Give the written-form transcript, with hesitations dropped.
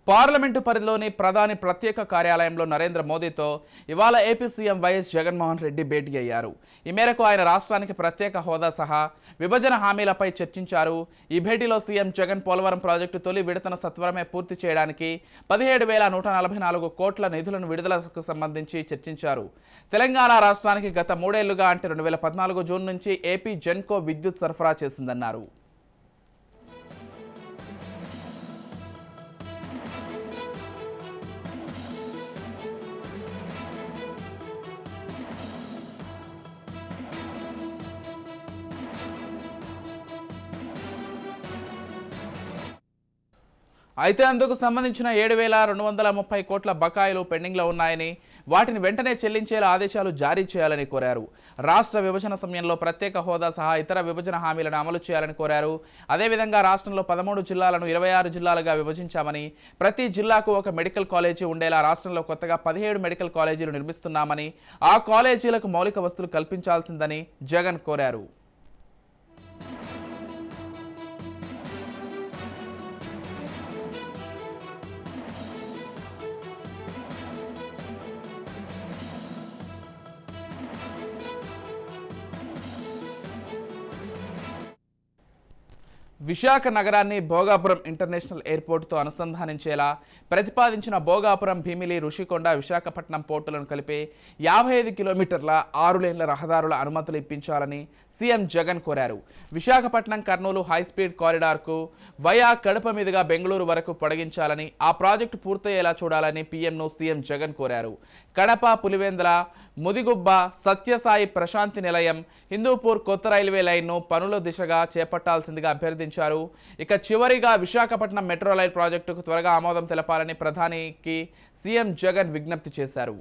Parliament పరిధిలోని ప్రధాని ప్రత్యేక కార్యాలయంలో నరేంద్ర మోదీతో ఇవాళ AP CM YS Jaganmohan Reddy భేటీ అయ్యారు. ఈ మేరకు ఆయన రాష్ట్రానికి ప్రత్యేక హోదా సహా విభజన హామీలపై చర్చించారు. ఈ భేటీలో సీఎం జగన్ పోలవరం ప్రాజెక్టు తొలి విడతను సత్వరమే పూర్తి చేయడానికి 17,144 కోట్ల నిధులను విడుదలకు సంబంధించి చర్చించారు. తెలంగాణ రాష్ట్రానికి గత 3 ఏళ్లుగా అంటే 2014 జూన్ నుంచి ఏపీ జెన్కో విద్యుత్ సరఫరా చేసిందన్నారు. అయితే అందుకు సంబంధించిన 7,230 కోట్ల బకాయిలు పెండింగ్లో ఉన్నాయని, వాటిని వెంటనే చెల్లించేలా ఆదేశాలు జారీ చేయాలని కోరారు. రాష్ట్ర విభజన సమయంలో ప్రత్యేక హోదా సహా ఇతర విభజన హామీలను అమలు చేయాలని కోరారు. అదేవిధంగా రాష్ట్రంలో 13 జిల్లాలను 26 జిల్లాలుగా విభజించామని, ప్రతి జిల్లాకు ఒక మెడికల్ కాలేజీ ఉండేలా రాష్ట్రంలో కొత్తగా 17 మెడికల్ కాలేజీలు నిర్మిస్తున్నామని, ఆ కాలేజీలకు మౌలిక వసతులు కల్పించాల్సిందని జగన్ కోరారు. విశాఖ నగరాన్ని భోగాపురం ఇంటర్నేషనల్ ఎయిర్పోర్టుతో అనుసంధానించేలా ప్రతిపాదించిన భోగాపురం, భీమిలి, రుషికొండ, విశాఖపట్నం పోర్టులను కలిపి 55 కిలోమీటర్ల 6 లేన్ల రహదారుల అనుమతులు ఇప్పించాలని సీఎం జగన్ కోరారు. విశాఖపట్నం కర్నూలు హైస్పీడ్ కారిడార్కు వయా కడప మీదుగా బెంగళూరు వరకు పొడిగించాలని, ఆ ప్రాజెక్టు పూర్తయ్యేలా చూడాలని పీఎంను సీఎం జగన్ కోరారు. కడప, పులివెందుల, ముదిగుబ్బ, సత్యసాయి ప్రశాంతి నిలయం, హిందూపూర్ కొత్త రైల్వే లైన్ను పనుల దిశగా చేపట్టాల్సిందిగా అభ్యర్థించారు. ఇక చివరిగా విశాఖపట్నం మెట్రో రైల్ ప్రాజెక్టుకు త్వరగా ఆమోదం తెలపాలని ప్రధానికి సీఎం జగన్ విజ్ఞప్తి చేశారు.